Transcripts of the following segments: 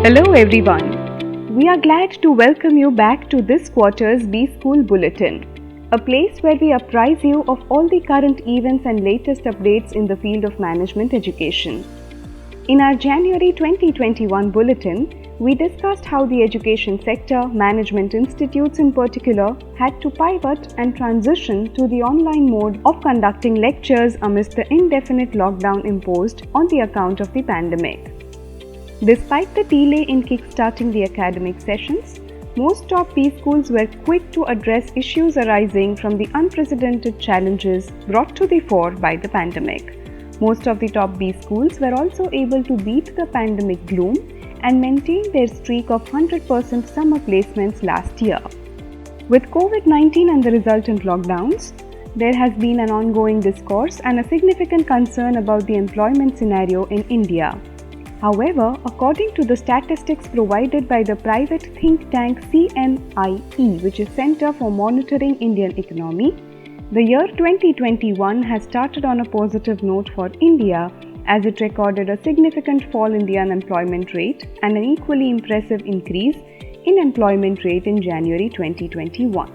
Hello everyone. We are glad to welcome you back to this quarter's B-School Bulletin, a place where we apprise you of all the current events and latest updates in the field of management education. In our January 2021 bulletin, we discussed how the education sector, management institutes in particular, had to pivot and transition to the online mode of conducting lectures amidst the indefinite lockdown imposed on the account of the pandemic. Despite the delay in kickstarting the academic sessions, most top B schools were quick to address issues arising from the unprecedented challenges brought to the fore by the pandemic. Most of the top B schools were also able to beat the pandemic gloom and maintain their streak of 100% summer placements last year. With COVID-19 and the resultant lockdowns, there has been an ongoing discourse and a significant concern about the employment scenario in India. However, according to the statistics provided by the private think tank CMIE, which is Center for Monitoring Indian Economy, the year 2021 has started on a positive note for India as it recorded a significant fall in the unemployment rate and an equally impressive increase in employment rate in January 2021.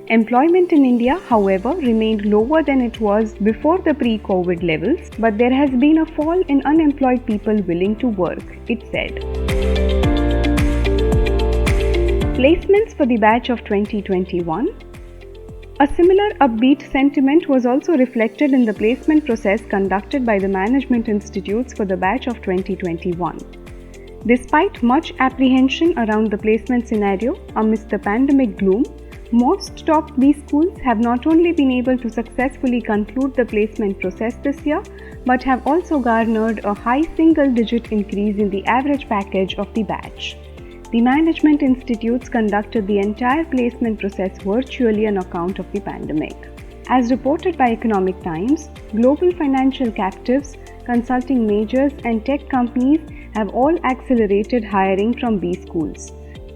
Employment in India, however, remained lower than it was before the pre-COVID levels, but there has been a fall in unemployed people willing to work, it said. Placements for the batch of 2021. A similar upbeat sentiment was also reflected in the placement process conducted by the management institutes for the batch of 2021. Despite much apprehension around the placement scenario amidst the pandemic gloom, most top B schools have not only been able to successfully conclude the placement process this year, but have also garnered a high single-digit increase in the average package of the batch. The management institutes conducted the entire placement process virtually on account of the pandemic. As reported by Economic Times, global financial captives, consulting majors and tech companies have all accelerated hiring from B schools.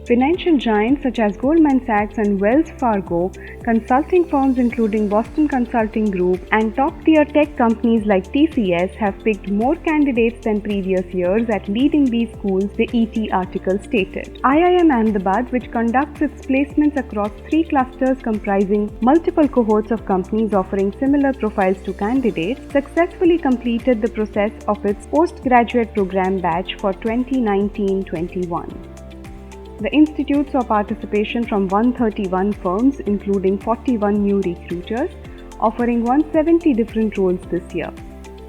Financial giants such as Goldman Sachs and Wells Fargo, consulting firms including Boston Consulting Group, and top-tier tech companies like TCS have picked more candidates than previous years at leading B schools, the ET article stated. IIM Ahmedabad, which conducts its placements across 3 clusters comprising multiple cohorts of companies offering similar profiles to candidates, successfully completed the process of its postgraduate program batch for 2019-21. The institute saw participation from 131 firms, including 41 new recruiters, offering 170 different roles this year.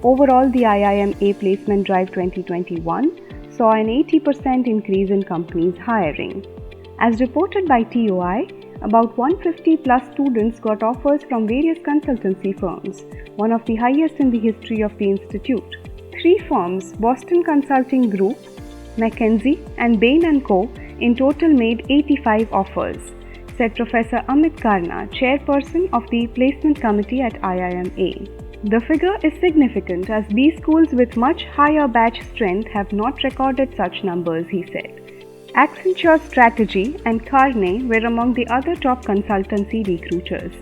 Overall, the IIM A Placement Drive 2021 saw an 80% increase in companies hiring. As reported by TOI, about 150 plus students got offers from various consultancy firms, one of the highest in the history of the institute. 3 firms, Boston Consulting Group, McKinsey, and Bain & Co., in total made 85 offers, said Professor Amit Karna, chairperson of the placement committee at IIMA. The figure is significant as B schools with much higher batch strength have not recorded such numbers, he said. Accenture Strategy and Carney were among the other top consultancy recruiters.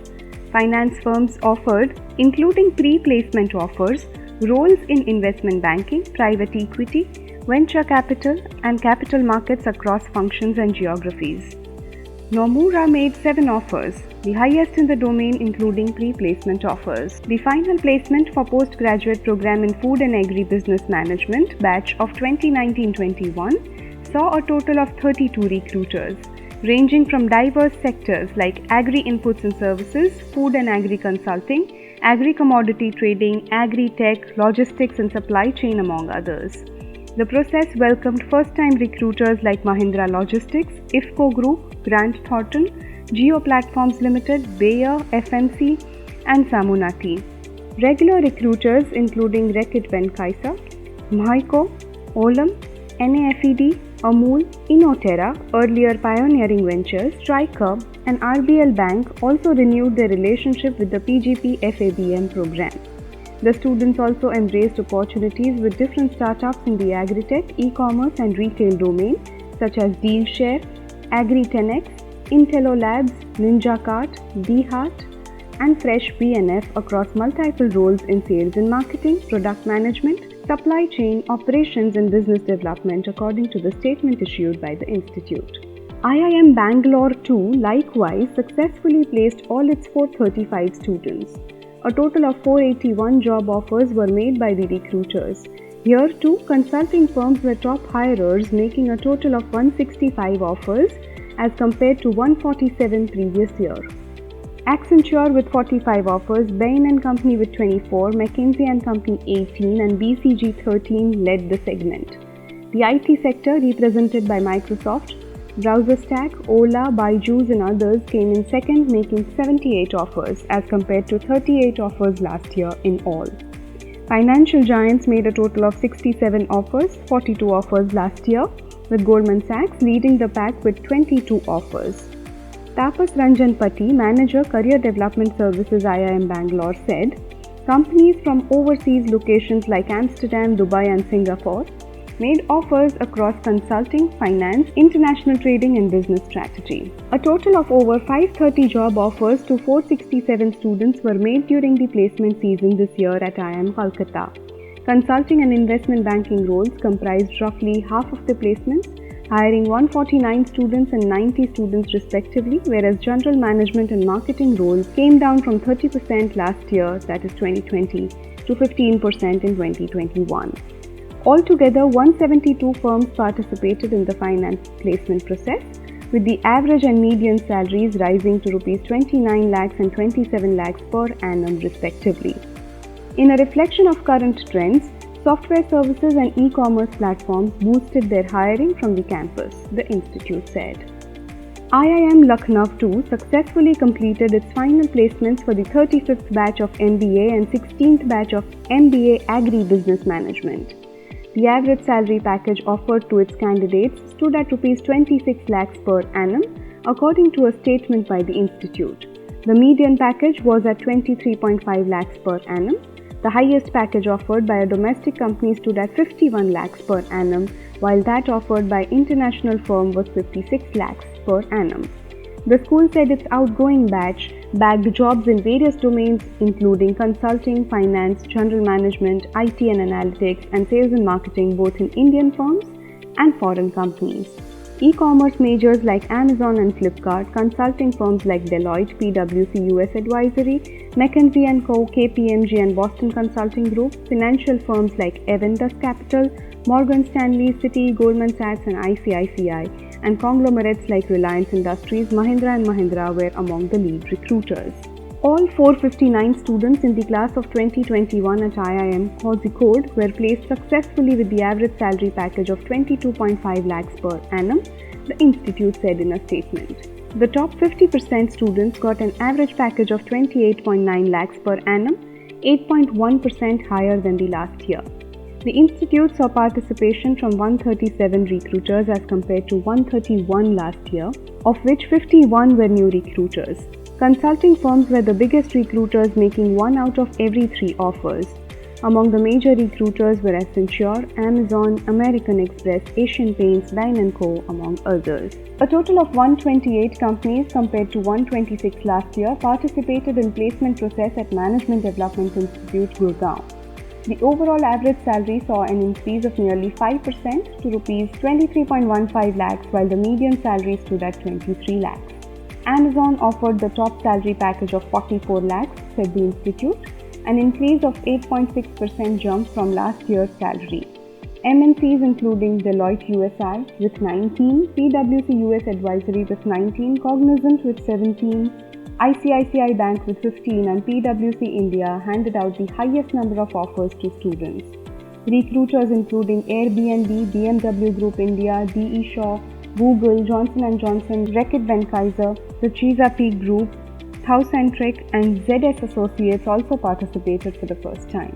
Finance firms offered, including pre-placement offers, roles in investment banking, private equity, venture capital, and capital markets across functions and geographies. Nomura made 7 offers, the highest in the domain including pre-placement offers. The final placement for postgraduate program in Food and Agri-Business Management batch of 2019-21 saw a total of 32 recruiters, ranging from diverse sectors like agri-inputs and services, food and agri-consulting, agri-commodity trading, agri-tech, logistics and supply chain among others. The process welcomed first-time recruiters like Mahindra Logistics, IFCO Group, Grant Thornton, Geo Platforms Limited, Bayer, FMC, and Samunati. Regular recruiters including Reckitt Benckiser, Mahyco, Olam, NAFED, Amul, Innoterra, earlier Pioneering Ventures, Striker, and RBL Bank also renewed their relationship with the PGP FABM program. The students also embraced opportunities with different startups in the agri-tech, e-commerce and retail domain such as DealShare, Agri10X, Intello Labs, NinjaCart, Behat and Fresh BNF across multiple roles in sales and marketing, product management, supply chain, operations and business development according to the statement issued by the institute. IIM Bangalore too likewise successfully placed all its 435 students. A total of 481 job offers were made by the recruiters. Here too, consulting firms were top hirers, making a total of 165 offers as compared to 147 previous year. Accenture with 45 offers, Bain & Company with 24, McKinsey & Company 18 and BCG 13 led the segment. The IT sector, represented by Microsoft, BrowserStack, Ola, Byju's and others, came in second, making 78 offers as compared to 38 offers last year in all. Financial giants made a total of 67 offers, 42 offers last year, with Goldman Sachs leading the pack with 22 offers. Tapas Ranjan Pati, Manager Career Development Services IIM Bangalore said, companies from overseas locations like Amsterdam, Dubai and Singapore made offers across consulting, finance, international trading and business strategy. A total of over 530 job offers to 467 students were made during the placement season this year at IIM Calcutta. Consulting and investment banking roles comprised roughly half of the placements, hiring 149 students and 90 students respectively, whereas general management and marketing roles came down from 30% last year, that is 2020, to 15% in 2021. Altogether, 172 firms participated in the finance placement process, with the average and median salaries rising to Rs 29 lakhs and 27 lakhs per annum respectively. In a reflection of current trends, software services and e-commerce platforms boosted their hiring from the campus, the institute said. IIM Lucknow too successfully completed its final placements for the 35th batch of MBA and 16th batch of MBA Agri-Business Management. The average salary package offered to its candidates stood at Rs 26 lakhs per annum, according to a statement by the institute. The median package was at 23.5 lakhs per annum. The highest package offered by a domestic company stood at 51 lakhs per annum, while that offered by international firm was 56 lakhs per annum. The school said its outgoing batch bagged jobs in various domains including consulting, finance, general management, IT and analytics, and sales and marketing both in Indian firms and foreign companies. E-commerce majors like Amazon and Flipkart, consulting firms like Deloitte, PwC US Advisory, McKinsey & Co, KPMG and Boston Consulting Group, financial firms like Avendus Capital, Morgan Stanley, Citi, Goldman Sachs and ICICI, and conglomerates like Reliance Industries, Mahindra & Mahindra were among the lead recruiters. All 459 students in the class of 2021 at IIM Kozhikode were placed successfully with the average salary package of 22.5 lakhs per annum, the institute said in a statement. The top 50% students got an average package of 28.9 lakhs per annum, 8.1% higher than the last year. The institute saw participation from 137 recruiters as compared to 131 last year, of which 51 were new recruiters. Consulting firms were the biggest recruiters, making 1 out of every 3 offers. Among the major recruiters were Accenture, Amazon, American Express, Asian Paints, Bain & Co, among others. A total of 128 companies compared to 126 last year participated in placement process at Management Development Institute, Gurgaon. The overall average salary saw an increase of nearly 5% to Rs 23.15 lakhs, while the median salary stood at 23 lakhs. Amazon offered the top salary package of 44 lakhs, said the institute, an increase of 8.6% jump from last year's salary. MNCs including Deloitte USI with 19, PwC US Advisory with 19, Cognizant with 17, ICICI Bank with 15 and PwC India handed out the highest number of offers to students. Recruiters including Airbnb, BMW Group India, DE Shaw, Google, Johnson & Johnson, Reckitt Benckiser, the Chesapeake Group, Thowcentric and ZS Associates also participated for the first time.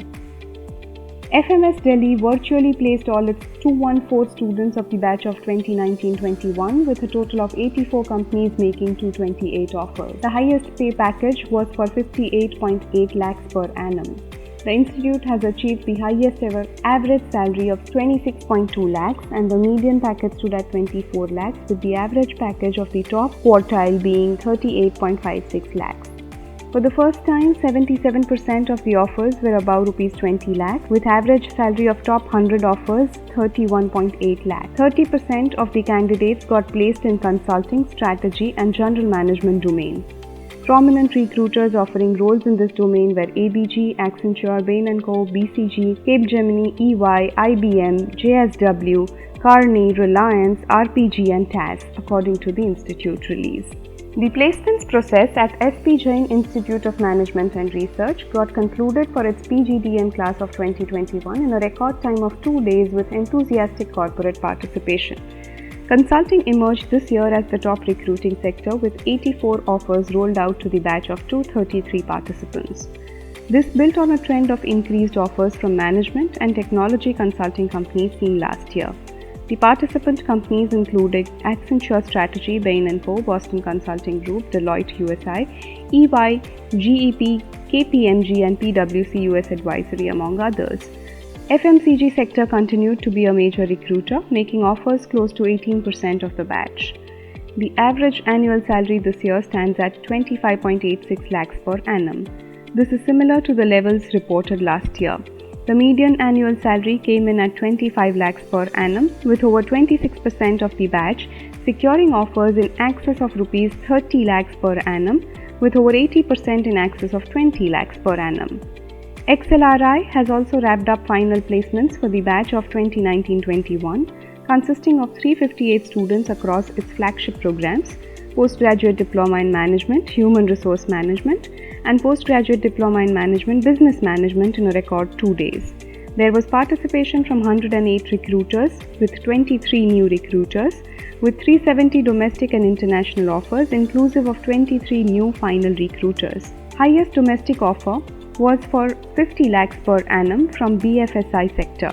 FMS Delhi virtually placed all its 214 students of the batch of 2019-21 with a total of 84 companies making 228 offers. The highest pay package was for 58.8 lakhs per annum. The institute has achieved the highest ever average salary of 26.2 lakhs and the median package stood at 24 lakhs with the average package of the top quartile being 38.56 lakhs. For the first time, 77% of the offers were above ₹20 lakh, with average salary of top 100 offers 31.8 lakh. 30% of the candidates got placed in consulting, strategy and general management domain. Prominent recruiters offering roles in this domain were ABG, Accenture, Bain & Co., BCG, Capgemini, EY, IBM, JSW, Kearney, Reliance, RPG and TAS, according to the institute release. The placements process at SP Jain Institute of Management and Research got concluded for its PGDM class of 2021 in a record time of 2 days with enthusiastic corporate participation. Consulting emerged this year as the top recruiting sector with 84 offers rolled out to the batch of 233 participants. This built on a trend of increased offers from management and technology consulting companies seen last year. The participant companies included Accenture Strategy, Bain & Co., Boston Consulting Group, Deloitte USI, EY, GEP, KPMG and PwC US Advisory among others. FMCG sector continued to be a major recruiter, making offers close to 18% of the batch. The average annual salary this year stands at 25.86 lakhs per annum. This is similar to the levels reported last year. The median annual salary came in at 25 lakhs per annum, with over 26% of the batch securing offers in excess of ₹30 lakhs per annum, with over 80% in excess of 20 lakhs per annum. XLRI has also wrapped up final placements for the batch of 2019-21, consisting of 358 students across its flagship programs, Postgraduate Diploma in Management, Human Resource Management, and Postgraduate Diploma in Management, Business Management in a record 2 days. There was participation from 108 recruiters, with 23 new recruiters, with 370 domestic and international offers, inclusive of 23 new final recruiters. Highest domestic offer was for 50 lakhs per annum from BFSI sector.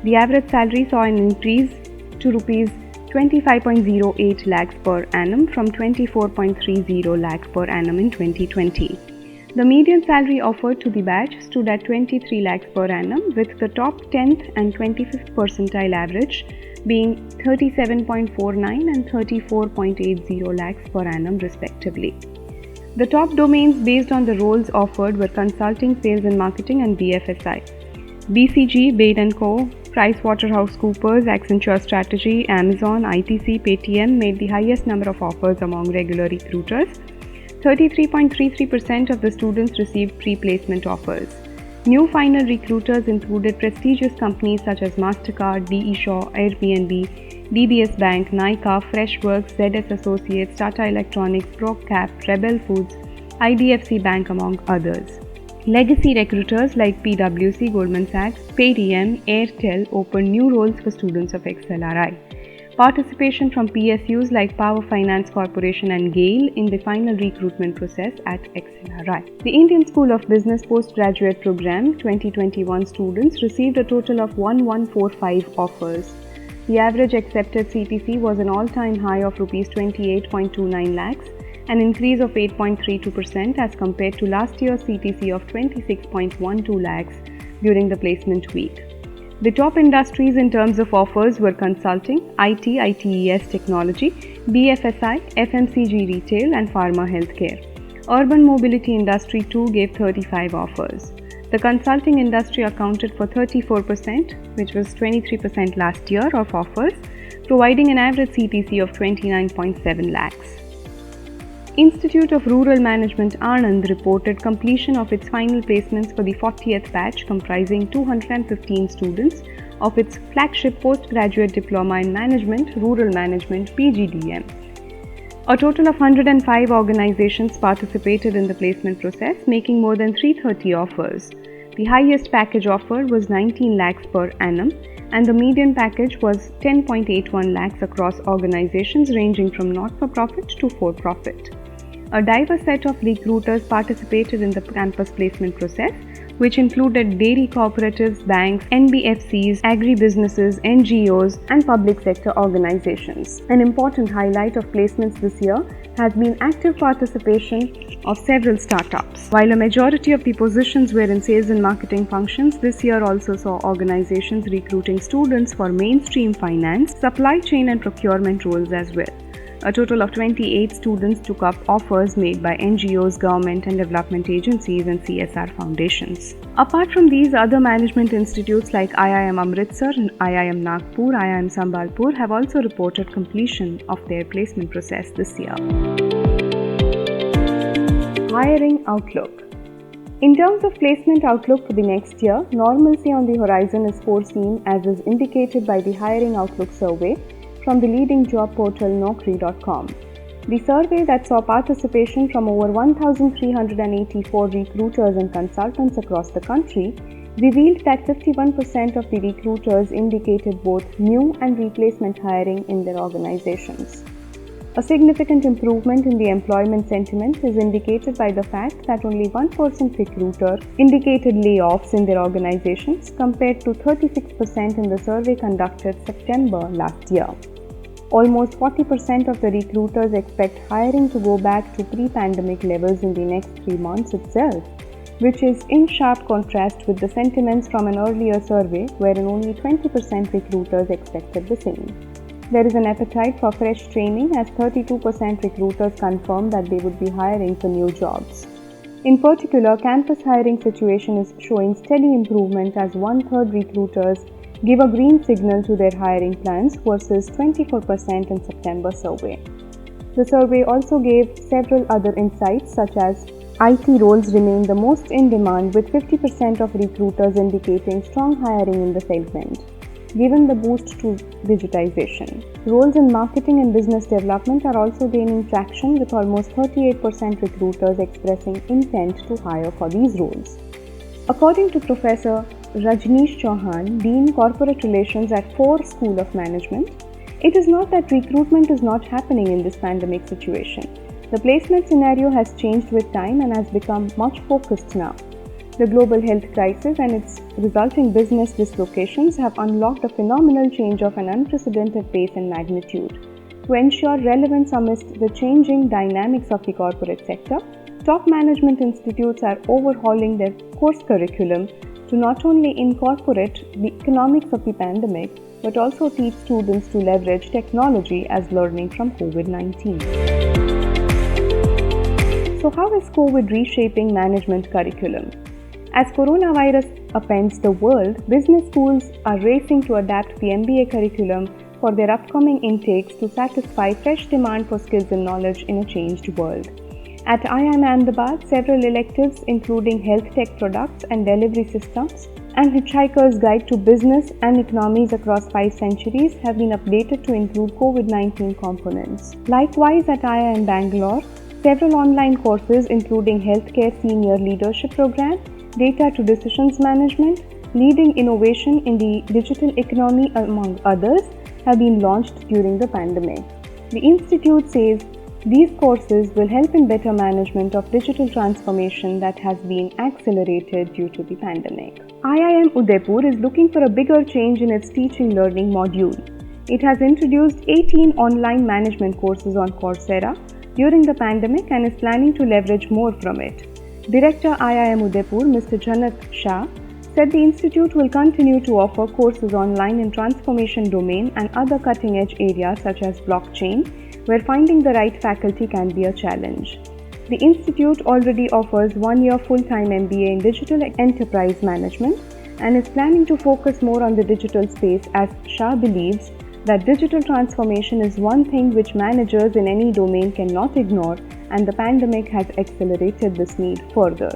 The average salary saw an increase to ₹25.08 lakhs per annum from 24.30 lakhs per annum in 2020. The median salary offered to the batch stood at 23 lakhs per annum, with the top 10th and 25th percentile average being 37.49 and 34.80 lakhs per annum respectively. The top domains based on the roles offered were consulting, sales and marketing and BFSI. BCG, Bain & Co., PricewaterhouseCoopers, Accenture Strategy, Amazon, ITC, Paytm made the highest number of offers among regular recruiters. 33.33% of the students received pre-placement offers. New final recruiters included prestigious companies such as Mastercard, DE Shaw, Airbnb, DBS Bank, Nykaa, Freshworks, ZS Associates, Tata Electronics, Procap, Rebel Foods, IDFC Bank among others. Legacy recruiters like PwC, Goldman Sachs, Paytm, Airtel opened new roles for students of XLRI. Participation from PSUs like Power Finance Corporation and GAIL in the final recruitment process at XLRI. The Indian School of Business Postgraduate Program 2021 students received a total of 1145 offers. The average accepted CTC was an all-time high of ₹28.29 lakhs, an increase of 8.32% as compared to last year's CTC of 26.12 lakhs during the placement week. The top industries in terms of offers were consulting, IT, ITES technology, BFSI, FMCG retail and pharma healthcare. Urban mobility industry too gave 35 offers. The consulting industry accounted for 34%, which was 23% last year of offers, providing an average CTC of 29.7 lakhs. Institute of Rural Management Anand reported completion of its final placements for the 40th batch comprising 215 students of its flagship postgraduate diploma in management, rural management PGDM. A total of 105 organizations participated in the placement process, making more than 330 offers. The highest package offer was 19 lakhs per annum, and the median package was 10.81 lakhs across organizations ranging from not-for-profit to for-profit. A diverse set of recruiters participated in the campus placement process, which included dairy cooperatives, banks, NBFCs, agribusinesses, NGOs, and public sector organizations. An important highlight of placements this year has been active participation of several startups. While a majority of the positions were in sales and marketing functions, this year also saw organizations recruiting students for mainstream finance, supply chain and procurement roles as well. A total of 28 students took up offers made by NGOs, government and development agencies and CSR foundations. Apart from these, other management institutes like IIM Amritsar, IIM Nagpur, IIM Sambalpur have also reported completion of their placement process this year. Hiring outlook. In terms of placement outlook for the next year, normalcy on the horizon is foreseen, as is indicated by the Hiring Outlook survey from the leading job portal Naukri.com. The survey, that saw participation from over 1,384 recruiters and consultants across the country, revealed that 51% of the recruiters indicated both new and replacement hiring in their organizations. A significant improvement in the employment sentiment is indicated by the fact that only 1% recruiter indicated layoffs in their organizations compared to 36% in the survey conducted September last year. Almost 40% of the recruiters expect hiring to go back to pre-pandemic levels in the next 3 months itself, which is in sharp contrast with the sentiments from an earlier survey wherein only 20% recruiters expected the same. There is an appetite for fresh training, as 32% recruiters confirmed that they would be hiring for new jobs. In particular, campus hiring situation is showing steady improvement, as 1/3 recruiters give a green signal to their hiring plans versus 24% in September survey. The survey also gave several other insights, such as IT roles remain the most in demand, with 50% of recruiters indicating strong hiring in the segment, given the boost to digitization. Roles in marketing and business development are also gaining traction, with almost 38% recruiters expressing intent to hire for these roles. According to Professor Rajneesh Chauhan, Dean Corporate Relations at Ford School of Management, it is not that recruitment is not happening in this pandemic situation. The placement scenario has changed with time and has become much focused now. The global health crisis and its resulting business dislocations have unlocked a phenomenal change of an unprecedented pace and magnitude. To ensure relevance amidst the changing dynamics of the corporate sector, top management institutes are overhauling their course curriculum to not only incorporate the economics of the pandemic, but also teach students to leverage technology as learning from COVID-19. So how is COVID reshaping management curriculum? As coronavirus upends the world, business schools are racing to adapt the MBA curriculum for their upcoming intakes to satisfy fresh demand for skills and knowledge in a changed world. At IIM Ahmedabad, several electives including Health Tech Products and Delivery Systems and Hitchhiker's Guide to Business and Economies Across 5 Centuries have been updated to include COVID-19 components. Likewise, at IIM Bangalore, several online courses including Healthcare Senior Leadership Program, Data to Decisions Management, Leading Innovation in the Digital Economy, among others, have been launched during the pandemic. The institute says these courses will help in better management of digital transformation that has been accelerated due to the pandemic. IIM Udaipur is looking for a bigger change in its teaching learning module. It has introduced 18 online management courses on Coursera during the pandemic and is planning to leverage more from it. Director IIM Udaipur, Mr. Janat Shah, said the institute will continue to offer courses online in transformation domain and other cutting-edge areas such as blockchain, where finding the right faculty can be a challenge. The institute already offers 1-year full-time MBA in Digital Enterprise Management and is planning to focus more on the digital space, as Shah believes that digital transformation is one thing which managers in any domain cannot ignore, and the pandemic has accelerated this need further.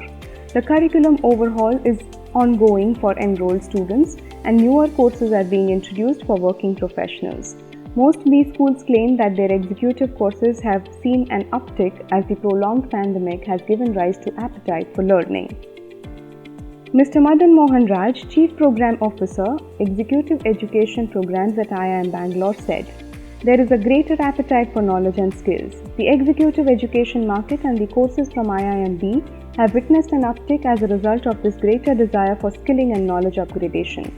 The curriculum overhaul is ongoing for enrolled students, and newer courses are being introduced for working professionals. Most B-schools claim that their executive courses have seen an uptick as the prolonged pandemic has given rise to appetite for learning. Mr. Madan Mohan Raj, Chief Program Officer, Executive Education Programs at IIM Bangalore, said, "There is a greater appetite for knowledge and skills. The executive education market and the courses from IIMB have witnessed an uptick as a result of this greater desire for skilling and knowledge upgradation.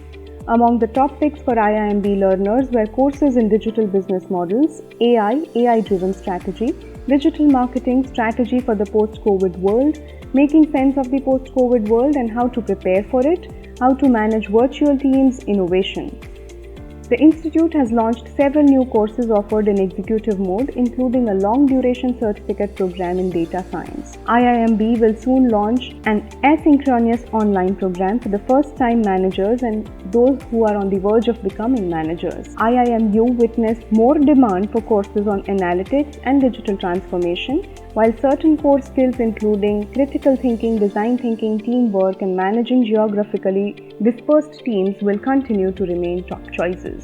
Among the top picks for IIMB learners were courses in digital business models, AI-driven strategy, digital marketing strategy for the post-COVID world, making sense of the post-COVID world and how to prepare for it, how to manage virtual teams, innovation." The institute has launched several new courses offered in executive mode, including a long-duration certificate program in data science. IIMB will soon launch an asynchronous online program for the first-time managers and those who are on the verge of becoming managers. IIMU witnessed more demand for courses on analytics and digital transformation, while certain core skills including critical thinking, design thinking, teamwork, and managing geographically dispersed teams will continue to remain top choices.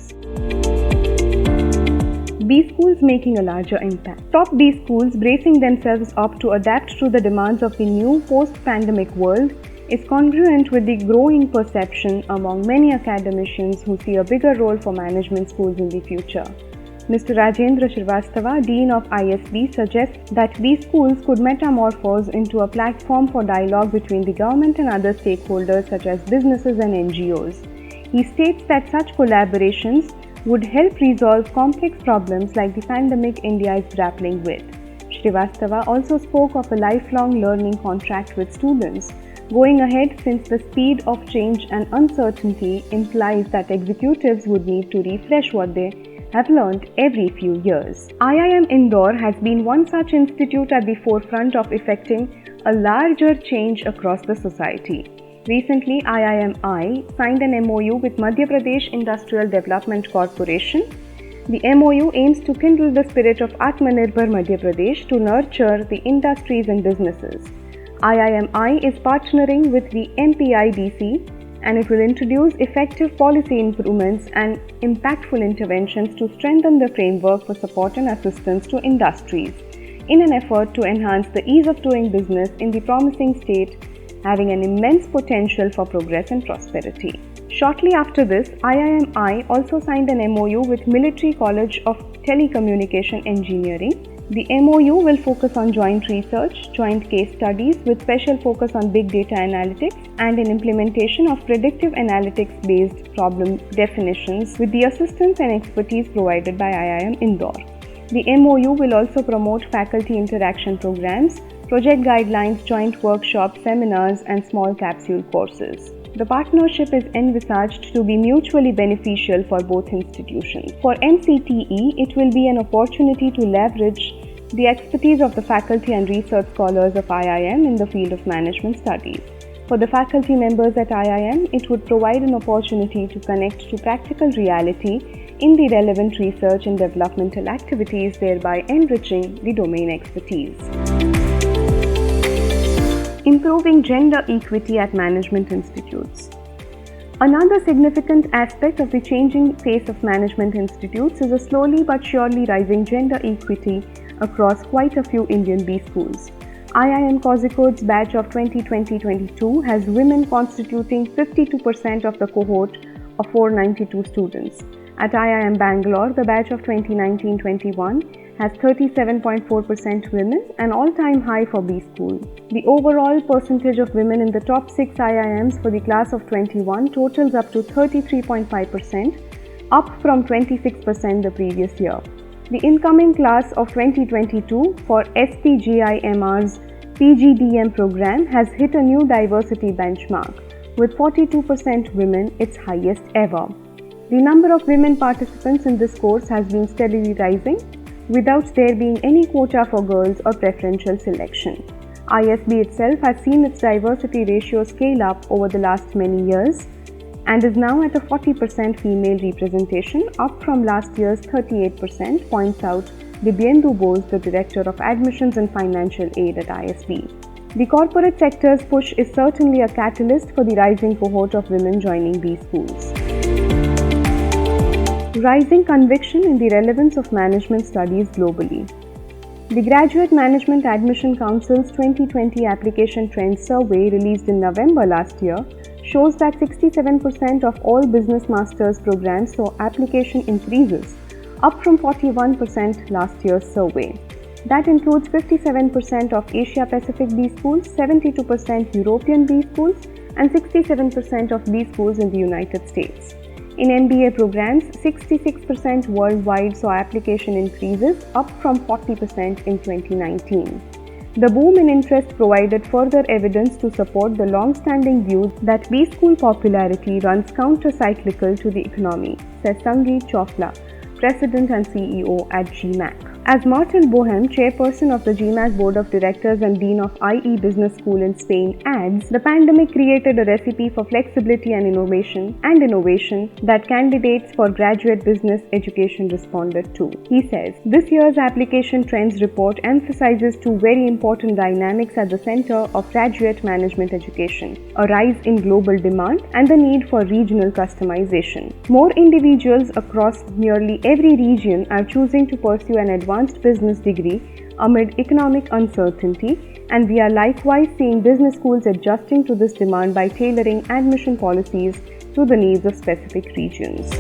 B-schools making a larger impact. Top B-schools bracing themselves up to adapt to the demands of the new post-pandemic world is congruent with the growing perception among many academicians who see a bigger role for management schools in the future. Mr. Rajendra Shrivastava, Dean of ISB, suggests that these schools could metamorphose into a platform for dialogue between the government and other stakeholders such as businesses and NGOs. He states that such collaborations would help resolve complex problems like the pandemic India is grappling with. Shrivastava also spoke of a lifelong learning contract with students. Going ahead, since the speed of change and uncertainty implies that executives would need to refresh what they have learned every few years. IIM Indore has been one such institute at the forefront of effecting a larger change across the society. Recently, IIMI signed an MOU with Madhya Pradesh Industrial Development Corporation. The MOU aims to kindle the spirit of Atmanirbhar Madhya Pradesh to nurture the industries and businesses. IIMI is partnering with the MPIDC, and it will introduce effective policy improvements and impactful interventions to strengthen the framework for support and assistance to industries in an effort to enhance the ease of doing business in the promising state, having an immense potential for progress and prosperity. Shortly after this, IIMI also signed an MOU with Military College of Telecommunication Engineering. The MOU will focus on joint research, joint case studies with special focus on big data analytics and an implementation of predictive analytics-based problem definitions with the assistance and expertise provided by IIM Indore. The MOU will also promote faculty interaction programs, project guidelines, joint workshops, seminars, and small capsule courses. The partnership is envisaged to be mutually beneficial for both institutions. For MCTE, it will be an opportunity to leverage the expertise of the faculty and research scholars of IIM in the field of management studies. For the faculty members at IIM, it would provide an opportunity to connect to practical reality in the relevant research and developmental activities, thereby enriching the domain expertise. Improving gender equity at management institutes. Another significant aspect of the changing face of management institutes is a slowly but surely rising gender equity across quite a few Indian B schools. IIM Kozhikode's batch of 2020-22 has women constituting 52% of the cohort of 492 students. At IIM Bangalore, the batch of 2019-21 has 37.4% women, an all-time high for B school. The overall percentage of women in the top 6 IIMs for the class of 21 totals up to 33.5%, up from 26% the previous year. The incoming class of 2022 for SPGIMR's PGDM program has hit a new diversity benchmark, with 42% women, its highest ever. The number of women participants in this course has been steadily rising, without there being any quota for girls or preferential selection. ISB itself has seen its diversity ratio scale up over the last many years and is now at a 40% female representation, up from last year's 38%, points out Dibyendu Bose, the Director of Admissions and Financial Aid at ISB. The corporate sector's push is certainly a catalyst for the rising cohort of women joining B schools. Rising conviction in the relevance of management studies globally. The Graduate Management Admission Council's 2020 Application Trends Survey, released in November last year, shows that 67% of all business masters programs saw application increases, up from 41% last year's survey. That includes 57% of Asia Pacific B schools, 72% European B schools, and 67% of B schools in the United States. In MBA programs, 66% worldwide saw application increases, up from 40% in 2019. The boom in interest provided further evidence to support the long-standing view that B-School popularity runs counter-cyclical to the economy, says Sangeet Chopla, President and CEO at GMAC. As Martin Bohem, Chairperson of the GMAC Board of Directors and Dean of IE Business School in Spain, adds, the pandemic created a recipe for flexibility and innovation that candidates for graduate business education responded to. He says, this year's application trends report emphasizes two very important dynamics at the center of graduate management education: a rise in global demand and the need for regional customization. More individuals across nearly every region are choosing to pursue an advanced business degree amid economic uncertainty, and we are likewise seeing business schools adjusting to this demand by tailoring admission policies to the needs of specific regions.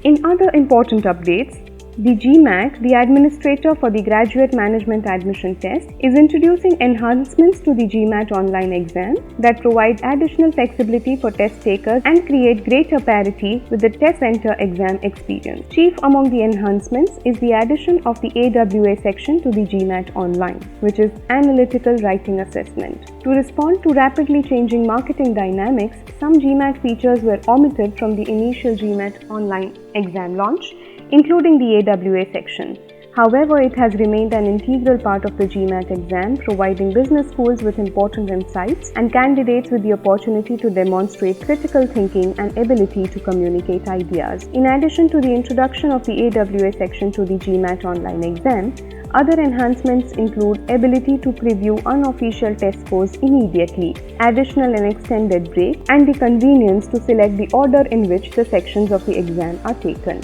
In other important updates, the GMAC, the administrator for the Graduate Management Admission Test, is introducing enhancements to the GMAT online exam that provide additional flexibility for test takers and create greater parity with the test center exam experience. Chief among the enhancements is the addition of the AWA section to the GMAT online, which is Analytical Writing Assessment. To respond to rapidly changing marketing dynamics, some GMAT features were omitted from the initial GMAT online exam launch, including the AWA section. However, it has remained an integral part of the GMAT exam, providing business schools with important insights and candidates with the opportunity to demonstrate critical thinking and ability to communicate ideas. In addition to the introduction of the AWA section to the GMAT online exam, other enhancements include ability to preview unofficial test scores immediately, additional and extended break, and the convenience to select the order in which the sections of the exam are taken.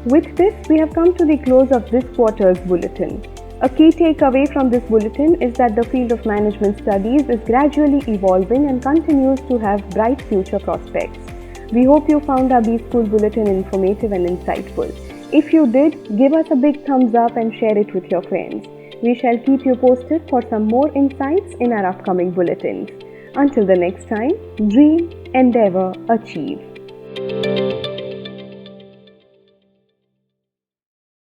With this, we have come to the close of this quarter's bulletin. A key takeaway from this bulletin is that the field of management studies is gradually evolving and continues to have bright future prospects. We hope you found our B-School bulletin informative and insightful. If you did, give us a big thumbs up and share it with your friends. We shall keep you posted for some more insights in our upcoming bulletins. Until the next time, dream, endeavor, achieve.